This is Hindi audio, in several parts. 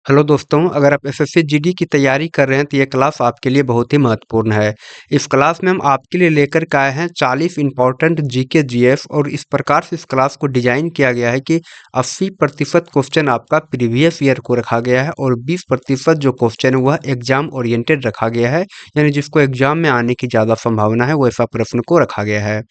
हेलो दोस्तों, अगर आप एसएससी जीडी की तैयारी कर रहे हैं तो ये क्लास आपके लिए बहुत ही महत्वपूर्ण है। इस क्लास में हम आपके लिए लेकर के आए हैं 40 इम्पोर्टेंट जीके जीएस और इस प्रकार से इस क्लास को डिजाइन किया गया है कि 80% क्वेश्चन आपका प्रीवियस ईयर को रखा गया है और 20% जो क्वेश्चन है वह एग्जाम ओरिएंटेड रखा गया है, यानी जिसको एग्जाम में आने की ज़्यादा संभावना है वैसा प्रश्न को रखा गया है।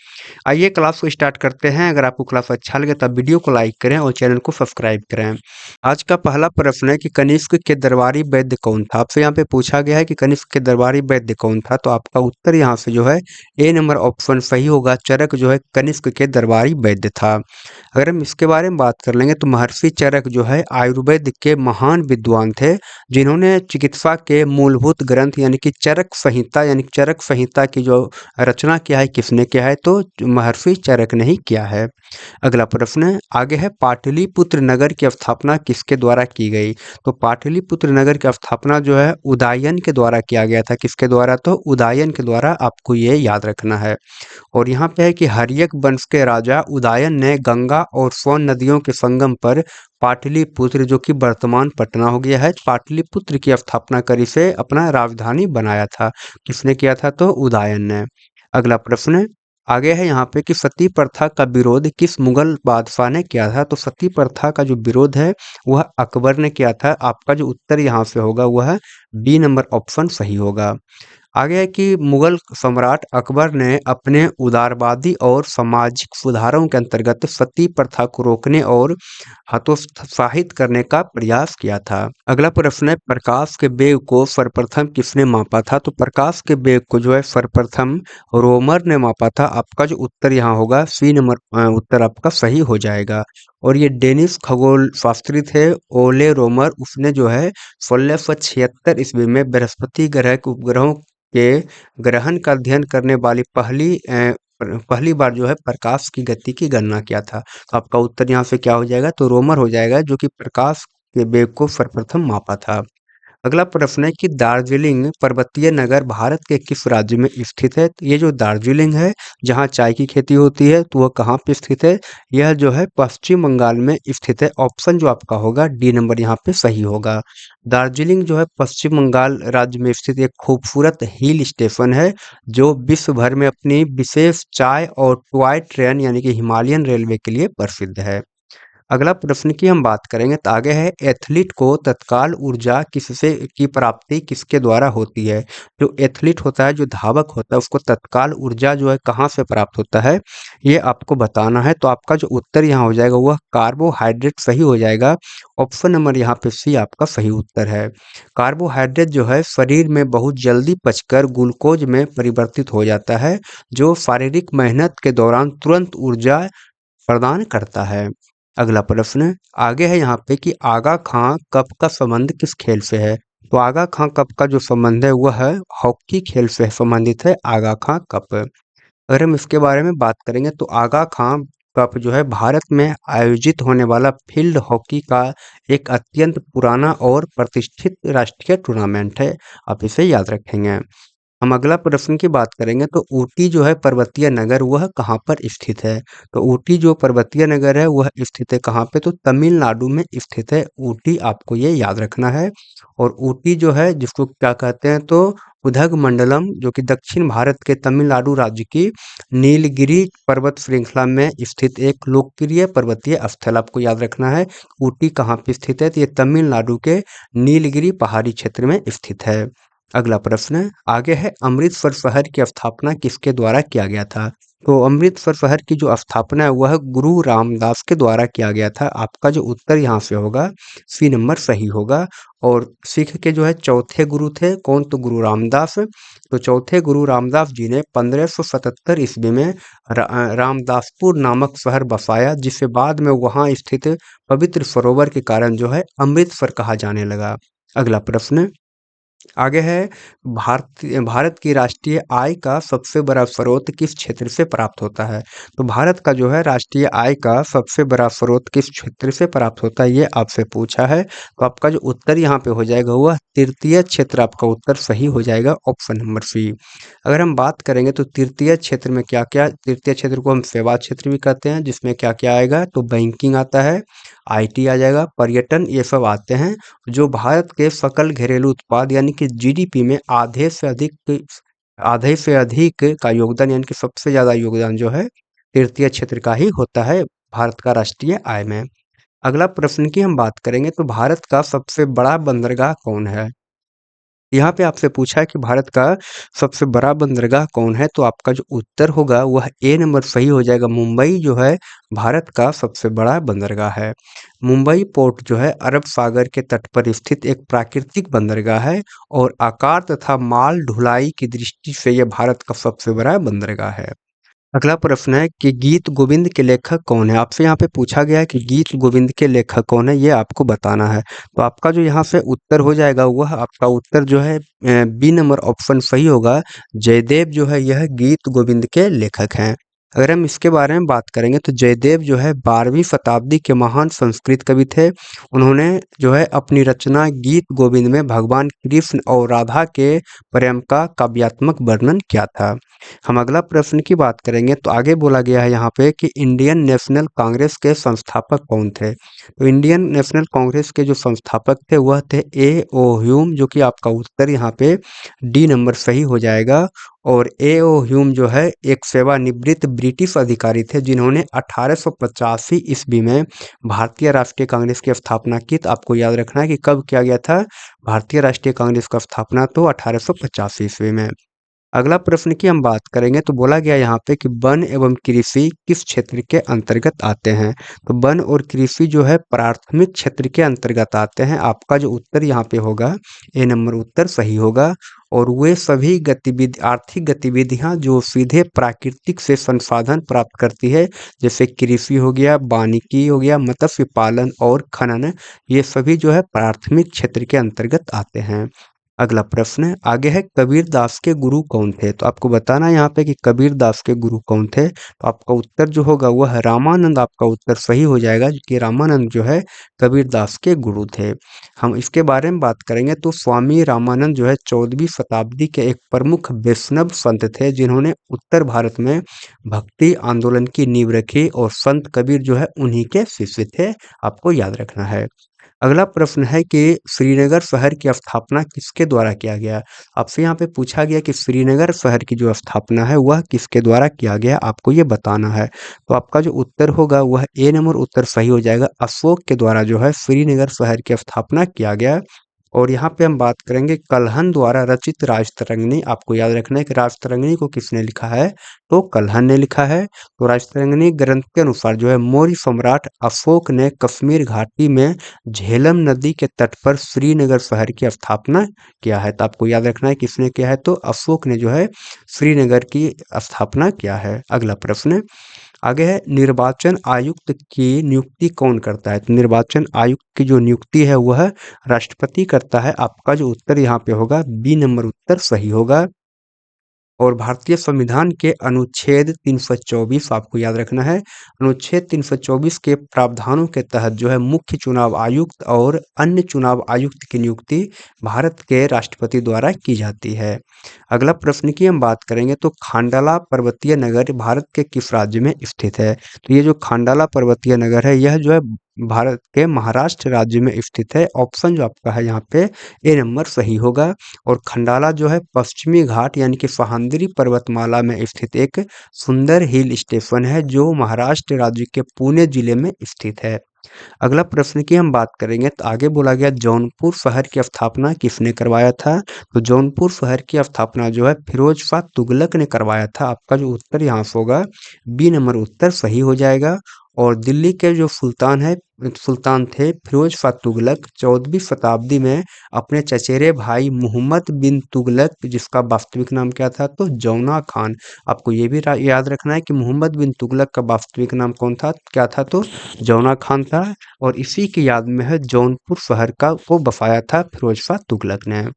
आइए क्लास को स्टार्ट करते हैं। अगर आपको क्लास अच्छा लगे तब वीडियो को लाइक करें और चैनल को सब्सक्राइब करें। आज का पहला प्रश्न है कि कनिष्क के दरबारी वैद्य कौन था। आपसे यहाँ पे पूछा गया है कि कनिष्क के दरबारी वैद्य कौन था, तो आपका उत्तर यहाँ से जो है ए नंबर ऑप्शन सही होगा। चरक जो है कनिष्क के दरबारी वैद्य था। अगर हम इसके बारे में बात कर लेंगे तो महर्षि चरक जो है आयुर्वेद के महान विद्वान थे, जिन्होंने चिकित्सा के मूलभूत ग्रंथ यानी कि चरक संहिता की जो रचना किया है किसने किया है, तो महर्षि चरक ने ही किया है। अगला प्रश्न आगे है, पाटलिपुत्र नगर की स्थापना किसके द्वारा की गई। तो पाटलिपुत्र नगर की स्थापना जो है उदयन के द्वारा किया गया था। किसके द्वारा, तो उदयन के द्वारा, आपको ये याद रखना है। और यहाँ पे है कि हर्यक वंश के राजा उदयन ने गंगा और सोन नदियों के संगम पर पाटलिपुत्र, जो कि वर्तमान पटना हो गया है, पाटलिपुत्र की स्थापना कर इसे अपना राजधानी बनाया था। किसने किया था, तो उदयन ने। अगला प्रश्न आगे है यहाँ पे कि सती प्रथा का विरोध किस मुगल बादशाह ने किया था। तो सती प्रथा का जो विरोध है वह अकबर ने किया था। आपका जो उत्तर यहाँ से होगा वह बी नंबर ऑप्शन सही होगा। आगे है कि मुगल सम्राट अकबर ने अपने उदारवादी और सामाजिक सुधारों के अंतर्गत सती प्रथा को रोकने और हतोत्साहित करने का प्रयास किया था। अगला प्रश्न है, प्रकाश के वेग को सर्वप्रथम किसने मापा था। तो प्रकाश के वेग को जो है सर्वप्रथम रोमर ने मापा था। आपका जो उत्तर यहाँ होगा सी नंबर उत्तर आपका सही हो जाएगा। और ये डेनिश खगोल शास्त्री थे ओले रोमर, उसने जो है 1676 ईस्वी में बृहस्पति ग्रह के उपग्रहों के ग्रहण का अध्ययन करने वाली पहली बार जो है प्रकाश की गति की गणना किया था। तो आपका उत्तर यहाँ से क्या हो जाएगा, तो रोमर हो जाएगा, जो कि प्रकाश के वेग को सर्वप्रथम मापा था। अगला प्रश्न है कि दार्जिलिंग पर्वतीय नगर भारत के किस राज्य में स्थित है। तो ये जो दार्जिलिंग है, जहाँ चाय की खेती होती है, तो वह कहाँ पे स्थित है, यह जो है पश्चिम बंगाल में स्थित है। ऑप्शन जो आपका होगा डी नंबर यहाँ पे सही होगा। दार्जिलिंग जो है पश्चिम बंगाल राज्य में स्थित एक खूबसूरत हिल स्टेशन है, जो विश्व भर में अपनी विशेष चाय और टॉय ट्रेन यानी कि हिमालयन रेलवे के लिए प्रसिद्ध है। अगला प्रश्न की हम बात करेंगे तो आगे है, एथलीट को तत्काल ऊर्जा किससे की प्राप्ति किसके द्वारा होती है। जो एथलीट होता है, जो धावक होता है, उसको तत्काल ऊर्जा जो है कहाँ से प्राप्त होता है, ये आपको बताना है। तो आपका जो उत्तर यहाँ हो जाएगा वह कार्बोहाइड्रेट सही हो जाएगा। ऑप्शन नंबर यहाँ पे सी आपका सही उत्तर है। कार्बोहाइड्रेट जो है शरीर में बहुत जल्दी पचकर ग्लूकोज में परिवर्तित हो जाता है, जो शारीरिक मेहनत के दौरान तुरंत ऊर्जा प्रदान करता है। अगला प्रश्न आगे है यहाँ पे कि आगा खां कप का संबंध किस खेल से है। तो आगा खां कप का जो संबंध है वह है हॉकी खेल से संबंधित है, आगा खां कप। अगर हम इसके बारे में बात करेंगे तो आगा खां कप जो है भारत में आयोजित होने वाला फील्ड हॉकी का एक अत्यंत पुराना और प्रतिष्ठित राष्ट्रीय टूर्नामेंट है। आप इसे याद रखेंगे। हम अगला प्रश्न की बात करेंगे तो ऊटी जो है पर्वतीय नगर वह कहाँ पर स्थित है। तो ऊटी जो पर्वतीय नगर है वह स्थित है कहाँ पे, तो तमिलनाडु में स्थित है ऊटी, आपको ये याद रखना है। और ऊटी जो है जिसको क्या कहते हैं, तो उदग मंडलम, जो कि दक्षिण भारत के तमिलनाडु राज्य की नीलगिरी पर्वत श्रृंखला में स्थित एक लोकप्रिय पर्वतीय स्थल, आपको याद रखना है। ऊटी कहाँ पे स्थित है, तो ये तमिलनाडु के नीलगिरी पहाड़ी क्षेत्र में स्थित है। अगला प्रश्न आगे है, अमृतसर शहर की स्थापना किसके द्वारा किया गया था। तो अमृतसर शहर की जो स्थापना है वह गुरु रामदास के द्वारा किया गया था। आपका जो उत्तर यहाँ से होगा सी नंबर सही होगा। और सिख के जो है चौथे गुरु थे कौन, तो गुरु रामदास। तो चौथे गुरु रामदास जी ने 1577 ईस्वी में रामदासपुर नामक शहर बसाया, जिसे बाद में वहाँ स्थित पवित्र सरोवर के कारण जो है अमृतसर कहा जाने लगा। अगला प्रश्न आगे है, भारत की राष्ट्रीय आय का सबसे बड़ा स्रोत किस क्षेत्र से प्राप्त होता है। तो भारत का जो है राष्ट्रीय आय का सबसे बड़ा स्रोत किस क्षेत्र से प्राप्त होता है, ये आपसे पूछा है। तो आपका जो उत्तर यहाँ पे हो जाएगा वह तृतीय क्षेत्र, आपका उत्तर सही हो जाएगा, ऑप्शन नंबर सी। अगर हम बात करेंगे तो तृतीय क्षेत्र में क्या क्या, तृतीय क्षेत्र को हम सेवा क्षेत्र भी कहते हैं, जिसमें क्या क्या आएगा, तो बैंकिंग आता है, आईटी आ जाएगा, पर्यटन, ये सब आते हैं जो भारत के सकल घरेलू उत्पाद यानी कि जीडीपी में आधे से अधिक का योगदान यानी कि सबसे ज़्यादा योगदान जो है तृतीय क्षेत्र का ही होता है भारत का राष्ट्रीय आय में। अगला प्रश्न की हम बात करेंगे तो भारत का सबसे बड़ा बंदरगाह कौन है? यहाँ पे आपसे पूछा है कि भारत का सबसे बड़ा बंदरगाह कौन है, तो आपका जो उत्तर होगा वह ए नंबर सही हो जाएगा। मुंबई जो है भारत का सबसे बड़ा बंदरगाह है। मुंबई पोर्ट जो है अरब सागर के तट पर स्थित एक प्राकृतिक बंदरगाह है और आकार तथा माल ढुलाई की दृष्टि से यह भारत का सबसे बड़ा बंदरगाह है। अगला प्रश्न है कि गीत गोविंद के लेखक कौन है? आपसे यहाँ पे पूछा गया है कि गीत गोविंद के लेखक कौन है, ये आपको बताना है। तो आपका जो यहाँ से उत्तर हो जाएगा वह आपका उत्तर जो है बी नंबर ऑप्शन सही होगा। जयदेव जो है यह गीत गोविंद के लेखक हैं। अगर हम इसके बारे में बात करेंगे तो जयदेव जो है 12वीं शताब्दी के महान संस्कृत कवि थे। उन्होंने जो है अपनी रचना गीत गोविंद में भगवान कृष्ण और राधा के प्रेम का काव्यात्मक वर्णन किया था। हम अगला प्रश्न की बात करेंगे तो आगे बोला गया है यहाँ पे कि इंडियन नेशनल कांग्रेस के संस्थापक कौन थे? तो इंडियन नेशनल कांग्रेस के जो संस्थापक थे वह थे ए ओ ह्यूम, जो कि आपका उत्तर यहाँ पे डी नंबर सही हो जाएगा। और ए ओ ह्यूम जो है एक सेवानिवृत्त ब्रिटिश अधिकारी थे जिन्होंने 1885 ईस्वी में भारतीय राष्ट्रीय कांग्रेस की स्थापना की। तो आपको याद रखना है कि कब किया गया था भारतीय राष्ट्रीय कांग्रेस का स्थापना, तो 1885 ईस्वी में। अगला प्रश्न की हम बात करेंगे तो बोला गया यहाँ पे कि वन एवं कृषि किस क्षेत्र के अंतर्गत आते हैं? तो वन और कृषि जो है प्राथमिक क्षेत्र के अंतर्गत आते हैं। आपका जो उत्तर यहाँ पे होगा ए नंबर उत्तर सही होगा। और वे सभी आर्थिक गतिविधियां जो सीधे प्राकृतिक से संसाधन प्राप्त करती है, जैसे कृषि हो गया, वानिकी हो गया, मत्स्य पालन और खनन, ये सभी जो है प्राथमिक क्षेत्र के अंतर्गत आते हैं। अगला प्रश्न आगे है, कबीर दास के गुरु कौन थे? तो आपको बताना है यहाँ पे कि कबीर दास के गुरु कौन थे। तो आपका उत्तर जो होगा वह रामानंद, आपका उत्तर सही हो जाएगा कि रामानंद जो है कबीर दास के गुरु थे। हम इसके बारे में बात करेंगे तो स्वामी रामानंद जो है 14वीं शताब्दी के एक प्रमुख वैष्णव संत थे जिन्होंने उत्तर भारत में भक्ति आंदोलन की नींव रखी और संत कबीर जो है उन्हीं के शिष्य थे। आपको याद रखना है। अगला प्रश्न है कि श्रीनगर शहर की स्थापना किसके द्वारा किया गया? आपसे यहाँ पे पूछा गया कि श्रीनगर शहर की जो स्थापना है वह किसके द्वारा किया गया, आपको ये बताना है। तो आपका जो उत्तर होगा वह ए नंबर उत्तर सही हो जाएगा। अशोक के द्वारा जो है श्रीनगर शहर की स्थापना किया गया। और यहाँ पे हम बात करेंगे कल्हन द्वारा रचित राजतरंगिणी। आपको याद रखना है कि राजतरंगिणी को किसने लिखा है, तो कल्हन ने लिखा है। तो राजतरंगिणी ग्रंथ के अनुसार जो है मौर्य सम्राट अशोक ने कश्मीर घाटी में झेलम नदी के तट पर श्रीनगर शहर की स्थापना किया है। तो आपको याद रखना है किसने किया है, तो अशोक ने जो है श्रीनगर की स्थापना किया है। अगला प्रश्न आगे है, निर्वाचन आयुक्त की नियुक्ति कौन करता है? तो निर्वाचन आयुक्त की जो नियुक्ति है वह राष्ट्रपति करता है। आपका जो उत्तर यहाँ पे होगा बी नंबर उत्तर सही होगा। और भारतीय संविधान के अनुच्छेद 324 आपको याद रखना है, अनुच्छेद 324 के प्रावधानों के तहत जो है मुख्य चुनाव आयुक्त और अन्य चुनाव आयुक्त की नियुक्ति भारत के राष्ट्रपति द्वारा की जाती है। अगला प्रश्न की हम बात करेंगे तो खांडाला पर्वतीय नगर भारत के किस राज्य में स्थित है? तो ये जो खांडाला पर्वतीय नगर है यह जो है भारत के महाराष्ट्र राज्य में स्थित है। ऑप्शन जो आपका है यहाँ पे ए नंबर सही होगा। और खंडाला जो है पश्चिमी घाट यानी कि सह्याद्री पर्वतमाला में स्थित एक सुंदर हिल स्टेशन है जो महाराष्ट्र राज्य के पुणे जिले में स्थित है। अगला प्रश्न की हम बात करेंगे तो आगे बोला गया जौनपुर शहर की स्थापना किसने करवाया था? तो जौनपुर शहर की स्थापना जो है फिरोज शाह तुगलक ने करवाया था। आपका जो उत्तर यहाँ से होगा बी नंबर उत्तर सही हो जाएगा। और दिल्ली के जो सुल्तान थे फिरोज शाह तुगलक 14वीं शताब्दी में अपने चचेरे भाई मोहम्मद बिन तुगलक, जिसका वास्तविक नाम क्या था, तो जौना खान। आपको ये भी याद रखना है कि मोहम्मद बिन तुगलक का वास्तविक नाम कौन था, क्या था, तो जौना खान था। और इसी की याद में है जौनपुर शहर को बसाया था फिरोज शाह तुगलक ने।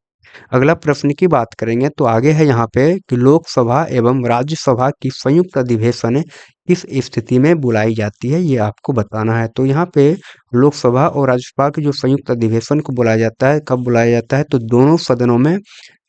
अगला प्रश्न की बात करेंगे तो आगे है यहाँ पे कि लोकसभा एवं राज्यसभा की संयुक्त अधिवेशन किस स्थिति में बुलाई जाती है, ये आपको बताना है। तो यहाँ पे लोकसभा और राज्यसभा की जो संयुक्त अधिवेशन को बुलाया जाता है, कब बुलाया जाता है, तो दोनों सदनों में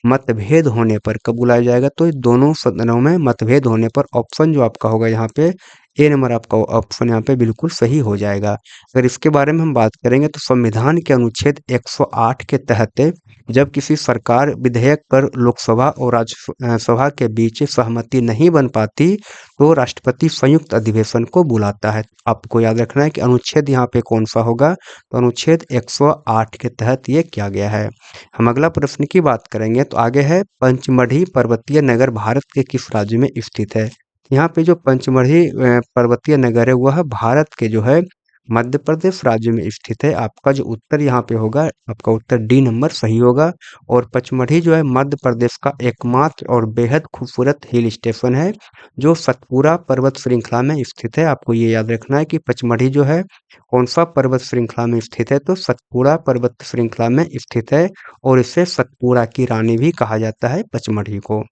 मतभेद होने पर। कब बुलाया जाएगा, तो दोनों सदनों में मतभेद होने पर। ऑप्शन जो आपका होगा यहाँ पे ए नंबर आपका ऑप्शन यहाँ पे बिल्कुल सही हो जाएगा। अगर इसके बारे में हम बात करेंगे तो संविधान के अनुच्छेद 108 के तहत जब किसी सरकार विधेयक पर लोकसभा और राज्यसभा के बीच सहमति नहीं बन पाती तो राष्ट्रपति संयुक्त अधिवेशन को बुलाता है। आपको याद रखना है कि अनुच्छेद यहाँ पे कौन सा होगा, तो अनुच्छेद 108 के तहत ये किया गया है। हम अगला प्रश्न की बात करेंगे तो आगे है पंचमढ़ी पर्वतीय नगर भारत के किस राज्य में स्थित है। यहाँ पे जो पंचमढ़ी पर्वतीय नगर है वह भारत के जो है मध्य प्रदेश राज्य में स्थित है। आपका जो उत्तर यहाँ पे होगा, आपका उत्तर डी नंबर सही होगा। और पचमढ़ी जो है मध्य प्रदेश का एकमात्र और बेहद खूबसूरत हिल स्टेशन है जो सतपुरा पर्वत श्रृंखला में स्थित है। आपको ये याद रखना है कि पचमढ़ी जो है कौन सा पर्वत श्रृंखला में स्थित है, तो सतपुरा पर्वत श्रृंखला में स्थित है और इसे सतपुरा की रानी भी कहा जाता है पचमढ़ी को।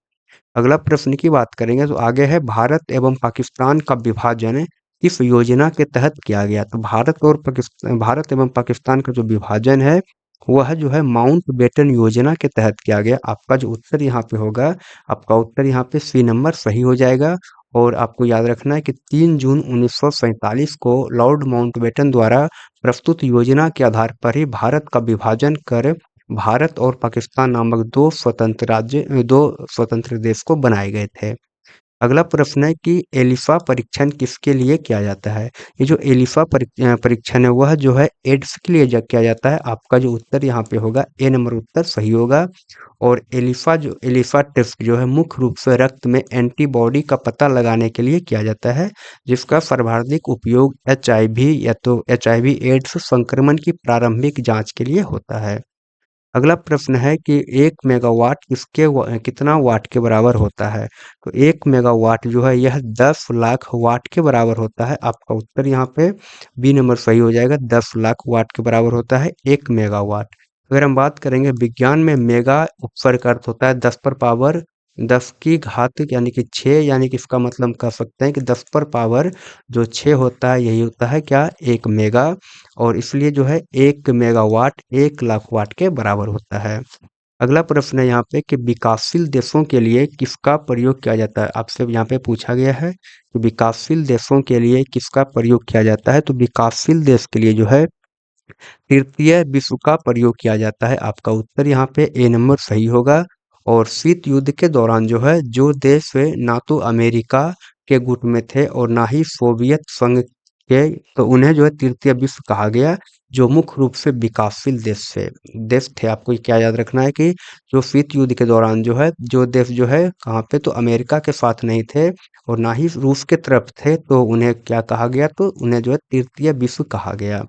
अगला प्रश्न की बात करेंगे तो आगे है भारत एवं पाकिस्तान का विभाजन किस योजना के तहत किया गया। तो भारत एवं पाकिस्तान का जो विभाजन है वह जो है माउंट बेटन योजना के तहत किया गया। आपका जो उत्तर यहाँ पे होगा, आपका उत्तर यहाँ पे सी नंबर सही हो जाएगा। और आपको याद रखना है कि 3 जून 1947 को लॉर्ड माउंटबेटन द्वारा प्रस्तुत योजना के आधार पर ही भारत का विभाजन कर भारत और पाकिस्तान नामक दो स्वतंत्र देश को बनाए गए थे। अगला प्रश्न है कि एलिफा परीक्षण किसके लिए किया जाता है। ये जो एलिफा परीक्षण है वह जो है एड्स के लिए किया जाता है। आपका जो उत्तर यहाँ पे होगा ए नंबर उत्तर सही होगा। और एलिफा टेस्ट जो है मुख्य रूप से रक्त में एंटीबॉडी का पता लगाने के लिए किया जाता है, जिसका सर्वाधिक उपयोग एचआईवी या तो एचआईवी एड्स संक्रमण की प्रारंभिक जांच के लिए होता है। अगला प्रश्न है कि 1 मेगावाट कितना वाट के बराबर होता है। तो 1 मेगावाट जो है यह 10 लाख वाट के बराबर होता है। आपका उत्तर यहाँ पे बी नंबर सही हो जाएगा। 10 लाख वाट के बराबर होता है 1 मेगावाट। अगर हम बात करेंगे विज्ञान में मेगा उपसर्ग का अर्थ होता है 10 पर पावर 10 की घात यानी कि 6, यानी कि इसका मतलब हम कह सकते हैं कि 10 पर पावर जो 6 होता है यही होता है क्या, 1 मेगा। और इसलिए जो है 1 मेगावाट 1 लाख वाट के बराबर होता है। अगला प्रश्न है यहाँ पे कि विकासशील देशों के लिए किसका प्रयोग किया जाता है। आपसे यहाँ पे पूछा गया है कि विकासशील देशों के लिए किसका प्रयोग किया जाता है। तो विकासशील देश के लिए जो है तृतीय विश्व का प्रयोग किया जाता है। आपका उत्तर यहाँ पे ए नंबर सही होगा। और शीत युद्ध के दौरान जो है जो देश ना तो अमेरिका के गुट में थे और ना ही सोवियत संघ के, तो उन्हें जो है तृतीय विश्व कहा गया, जो मुख्य रूप से विकासशील देश थे। आपको क्या याद रखना है कि जो शीत युद्ध के दौरान जो है जो देश जो है कहाँ पे, तो अमेरिका के साथ नहीं थे और ना ही रूस के तरफ थे, तो उन्हें क्या कहा गया, तो उन्हें जो है तृतीय विश्व कहा गया।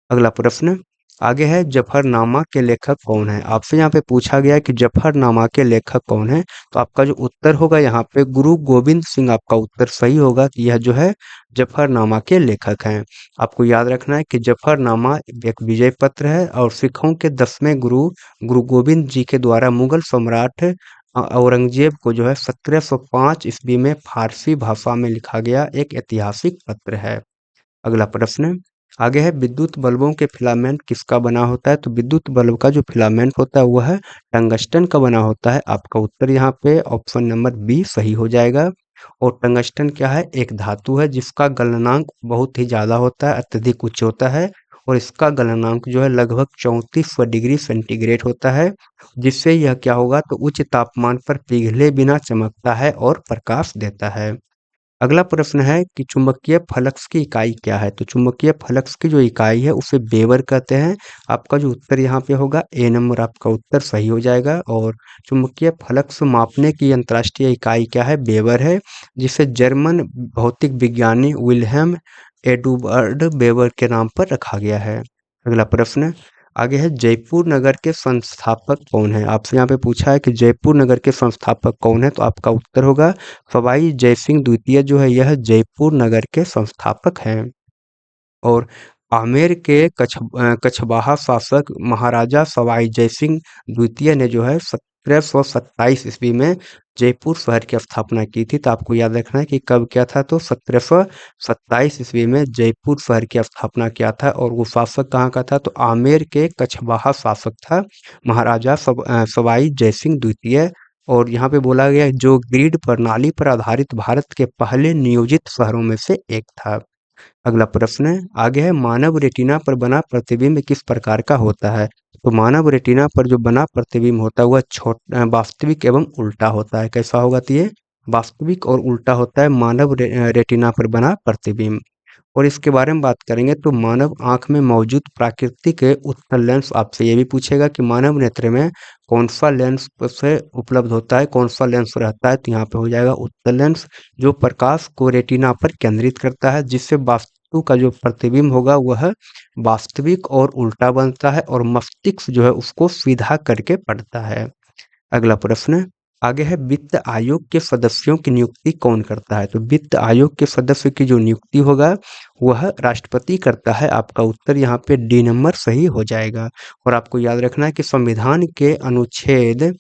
अगला प्रश्न आगे है जफरनामा के लेखक कौन है। आपसे यहाँ पे पूछा गया है कि जफरनामा के लेखक कौन है। तो आपका जो उत्तर होगा यहाँ पे गुरु गोविंद सिंह, आपका उत्तर सही होगा कि यह जो है जफरनामा के लेखक हैं। आपको याद रखना है कि जफरनामा एक विजय पत्र है और सिखों के 10वें गुरु गुरु गोविंद जी के द्वारा मुगल सम्राट औरंगजेब को जो है 1705 ईस्वी में फारसी भाषा में लिखा गया एक ऐतिहासिक पत्र है। अगला प्रश्न आगे है विद्युत बल्बों के फिलामेंट किसका बना होता है। तो विद्युत बल्ब का जो फिलामेंट होता है वह टंगस्टन का बना होता है। आपका उत्तर यहाँ पे ऑप्शन नंबर बी सही हो जाएगा। और टंगस्टन क्या है, एक धातु है जिसका गलनांक बहुत ही ज्यादा होता है, अत्यधिक उच्च होता है। और इसका गलनांक जो है लगभग 3400 डिग्री सेंटीग्रेड होता है, जिससे यह क्या होगा, तो उच्च तापमान पर पिघले बिना चमकता है और प्रकाश देता है। अगला प्रश्न है कि चुंबकीय फ्लक्स की इकाई क्या है। तो चुंबकीय फ्लक्स की जो इकाई है उसे वेबर कहते हैं। आपका जो उत्तर यहाँ पे होगा ए नंबर आपका उत्तर सही हो जाएगा। और चुंबकीय फ्लक्स मापने की अंतर्राष्ट्रीय इकाई क्या है, वेबर है, जिसे जर्मन भौतिक विज्ञानी विल्हेम एडुबर्ड वेबर के नाम पर रखा गया है। अगला प्रश्न आगे है जयपुर नगर के संस्थापक कौन है। आपसे यहाँ पे पूछा है कि जयपुर नगर के संस्थापक कौन है। तो आपका उत्तर होगा सवाई जयसिंह द्वितीय जो है यह जयपुर नगर के संस्थापक हैं। और आमेर के कछवाहा शासक महाराजा सवाई जयसिंह द्वितीय ने जो है 1727 ईस्वी में जयपुर शहर की स्थापना की थी। तो आपको याद रखना है कि कब क्या था, तो 1727 ईस्वी में जयपुर शहर की स्थापना किया था। और वो शासक कहाँ का था, तो आमेर के कछवाहा शासक था महाराजा सवाई जयसिंह द्वितीय। और यहाँ पे बोला गया जो ग्रिड प्रणाली पर आधारित भारत के पहले नियोजित शहरों में से एक था। अगला प्रश्न है आगे है मानव रेटिना पर बना प्रतिबिंब किस प्रकार का होता है। तो मानव रेटिना पर जो बना प्रतिबिंब होता है वह वास्तविक एवं उल्टा होता है। कैसा होगा तो ये वास्तविक और उल्टा होता है मानव रेटिना पर बना प्रतिबिंब। और इसके बारे में बात करेंगे तो मानव आंख में मौजूद प्राकृतिक उत्तल लेंस आपसे ये भी पूछेगा कि मानव नेत्र में कौन सा लेंस से उपलब्ध होता है, कौन सा लेंस रहता है। तो यहाँ पे हो जाएगा उत्तल लेंस जो प्रकाश को रेटिना पर केंद्रित करता है, जिससे वास्तु का जो प्रतिबिंब होगा वह वास्तविक और उल्टा बनता है और मस्तिष्क जो है उसको सीधा करके पढ़ता है। अगला प्रश्न आगे है वित्त आयोग के सदस्यों की नियुक्ति कौन करता है। तो वित्त आयोग के सदस्य की जो नियुक्ति होगा वह राष्ट्रपति करता है। आपका उत्तर यहाँ पे डी नंबर सही हो जाएगा। और आपको याद रखना है कि संविधान के अनुच्छेद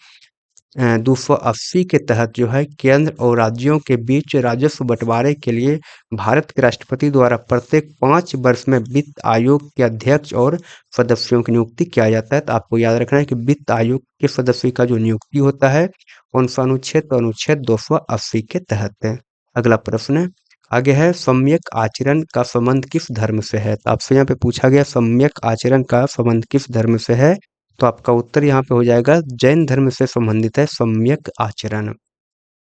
280 के तहत जो है केंद्र और राज्यों के बीच राजस्व बंटवारे के लिए भारत के राष्ट्रपति द्वारा प्रत्येक 5 वर्ष में वित्त आयोग के अध्यक्ष और सदस्यों की नियुक्ति किया जाता है। तो आपको याद रखना है कि वित्त आयोग के सदस्य का जो नियुक्ति होता है कौन सा अनुच्छेद, तो अनुच्छेद 280 के तहत है। अगला प्रश्न आगे है सम्यक आचरण का संबंध किस धर्म से है। तो आपसे यहाँ पे पूछा गया सम्यक आचरण का संबंध किस धर्म से है। तो आपका उत्तर यहाँ पे हो जाएगा जैन धर्म से संबंधित है सम्यक आचरण।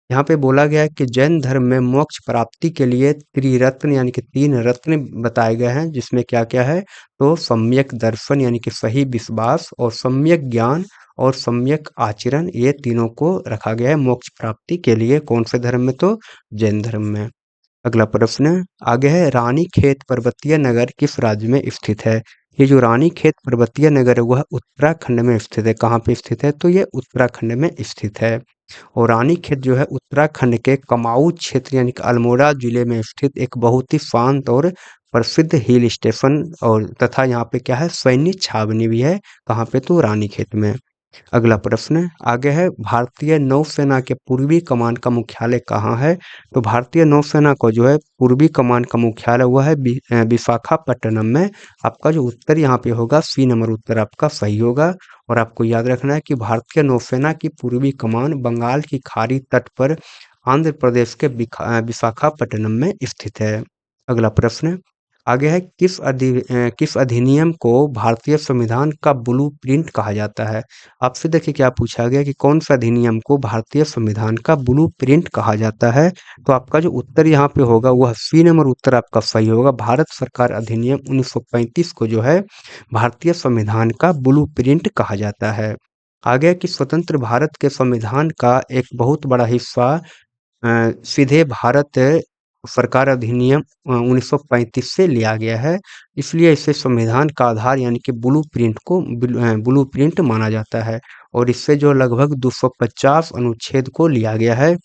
यहाँ पे बोला गया है कि जैन धर्म में मोक्ष प्राप्ति के लिए त्रिरत्न यानी कि 3 रत्न बताए गए हैं, जिसमें क्या क्या है तो सम्यक दर्शन यानी कि सही विश्वास और सम्यक ज्ञान और सम्यक आचरण, ये तीनों को रखा गया है मोक्ष प्राप्ति के लिए। कौन से धर्म में, तो जैन धर्म में। अगला प्रश्न आगे है रानीखेत पर्वतीय नगर किस राज्य में स्थित है। ये जो रानीखेत पर्वतीय नगर है वह उत्तराखंड में स्थित है। कहाँ पे स्थित है, तो ये उत्तराखंड में स्थित है। और रानीखेत जो है उत्तराखंड के कुमाऊं क्षेत्र यानी कि अल्मोड़ा जिले में स्थित एक बहुत ही शांत और प्रसिद्ध हिल स्टेशन और तथा यहाँ पे क्या है सैन्य छावनी भी है। कहाँ पे, तो रानीखेत में। अगला प्रश्न आगे है भारतीय नौसेना के पूर्वी कमान का मुख्यालय कहाँ है। तो भारतीय नौसेना को जो है पूर्वी कमान का मुख्यालय हुआ है विशाखापट्टनम में। आपका जो उत्तर यहाँ पे होगा सी नंबर उत्तर आपका सही होगा। और आपको याद रखना है कि भारतीय नौसेना की पूर्वी कमान बंगाल की खाड़ी तट पर आंध्र प्रदेश के विशाखापट्टनम में स्थित है। अगला प्रश्न आगे है किस अधिनियम को भारतीय संविधान का ब्लूप्रिंट कहा जाता है। आपसे देखिए क्या पूछा गया कि कौन सा अधिनियम को भारतीय संविधान का ब्लूप्रिंट कहा जाता है। तो आपका जो उत्तर यहाँ पे होगा वह सी नंबर उत्तर आपका सही होगा। भारत सरकार अधिनियम 1935 को जो है भारतीय संविधान का ब्लूप्रिंट कहा जाता है। आगे है कि स्वतंत्र भारत के संविधान का एक बहुत बड़ा हिस्सा सीधे भारत सरकार अधिनियम 1935 से लिया गया है। इसलिए इसे संविधान का आधार यानी कि ब्लूप्रिंट माना जाता है। और इससे जो लगभग 250 अनुच्छेद को लिया गया है।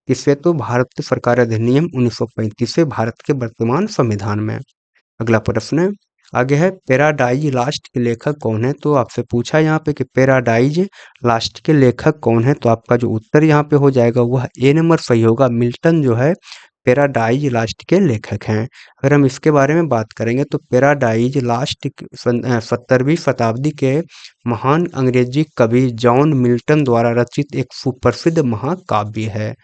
इससे तो भारत सरकार अधिनियम 1935 से भारत के वर्तमान संविधान में। अगला प्रश्न आगे है पैराडाइज लास्ट के लेखक कौन है। तो आपसे पूछा यहाँ पे कि पैराडाइज लास्ट के लेखक कौन है। तो आपका जो उत्तर यहाँ पे हो जाएगा वह ए नंबर सही होगा। मिल्टन जो है पैराडाइज लास्ट के लेखक हैं। अगर हम इसके बारे में बात करेंगे तो पैराडाइज लास्ट 17वीं शताब्दी के महान अंग्रेजी कवि जॉन मिल्टन द्वारा रचित एक सुप्रसिद्ध महाकाव्य है।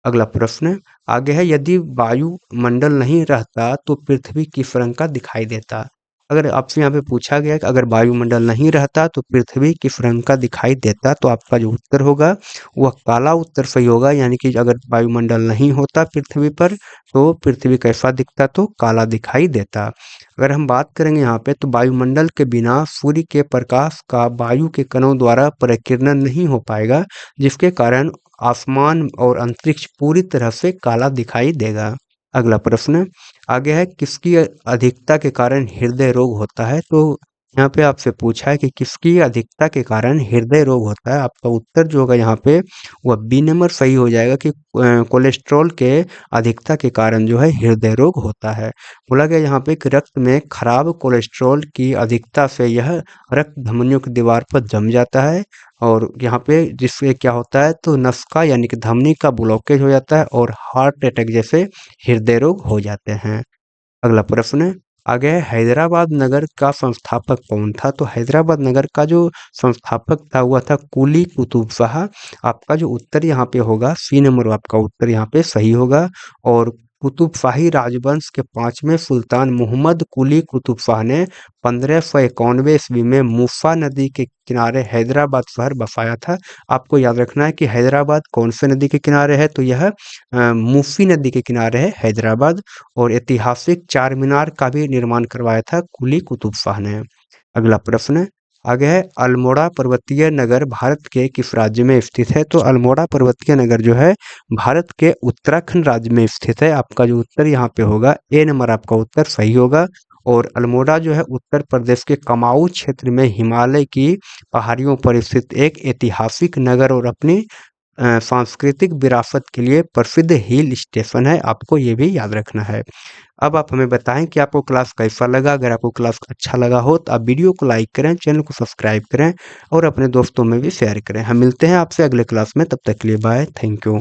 अगला प्रश्न आगे है यदि वायुमंडल नहीं रहता तो पृथ्वी किस रंग का दिखाई देता। अगर आपसे यहाँ पे पूछा गया कि अगर वायुमंडल नहीं रहता तो पृथ्वी किस रंग का दिखाई देता, तो आपका जो उत्तर होगा वह काला उत्तर सही होगा। यानी कि अगर वायुमंडल नहीं होता पृथ्वी पर तो पृथ्वी कैसा दिखता, तो काला दिखाई देता। अगर हम बात करेंगे यहाँ पे तो वायुमंडल के बिना सूर्य के प्रकाश का वायु के कणों द्वारा परिकीर्णन नहीं हो पाएगा, जिसके कारण आसमान और अंतरिक्ष पूरी तरह से काला दिखाई देगा। अगला प्रश्न आगे है किसकी अधिकता के कारण हृदय रोग होता है। तो यहाँ पे आपसे पूछा है कि किसकी अधिकता के कारण हृदय रोग होता है। आपका उत्तर जो होगा यहाँ पे वह बी नंबर सही हो जाएगा कि कोलेस्ट्रॉल के अधिकता के कारण जो है हृदय रोग होता है। बोला गया यहाँ पे कि रक्त में खराब कोलेस्ट्रॉल की अधिकता से यह रक्त धमनियों की दीवार पर जम जाता है और यहाँ पे जिससे क्या होता है तो नसका यानी कि धमनी का ब्लॉकेज हो जाता है और हार्ट अटैक जैसे हृदय रोग हो जाते हैं। अगला प्रश्न आगे है हैदराबाद नगर का संस्थापक कौन था? तो हैदराबाद नगर का जो संस्थापक था वह था कुली कुतुब शाह। आपका जो उत्तर यहाँ पे होगा सी नंबर, आपका उत्तर यहाँ पे सही होगा। और कुतुब शाही राजवंश के पांचवें सुल्तान मोहम्मद कुली कुतुब शाह ने 1591 ईस्वी में मुफा नदी के किनारे हैदराबाद शहर बसाया था। आपको याद रखना है कि हैदराबाद कौन से नदी के किनारे है, तो यह मूसी नदी के किनारे है हैदराबाद। और ऐतिहासिक चार मीनार का भी निर्माण करवाया था कुली कुतुब शाह ने। अगला प्रश्न आगे है, अल्मोड़ा पर्वतीय नगर भारत के किस राज्य में स्थित है? तो अल्मोड़ा पर्वतीय नगर जो है भारत के उत्तराखंड राज्य में स्थित है। आपका जो उत्तर यहाँ पे होगा ए नंबर, आपका उत्तर सही होगा। और अल्मोड़ा जो है उत्तर प्रदेश के कुमाऊं क्षेत्र में हिमालय की पहाड़ियों पर स्थित एक ऐतिहासिक नगर और अपनी सांस्कृतिक विरासत के लिए प्रसिद्ध हिल स्टेशन है। आपको ये भी याद रखना है। अब आप हमें बताएं कि आपको क्लास कैसा लगा। अगर आपको क्लास अच्छा लगा हो तो आप वीडियो को लाइक करें, चैनल को सब्सक्राइब करें और अपने दोस्तों में भी शेयर करें। हम मिलते हैं आपसे अगले क्लास में, तब तक के लिए बाय, थैंक यू।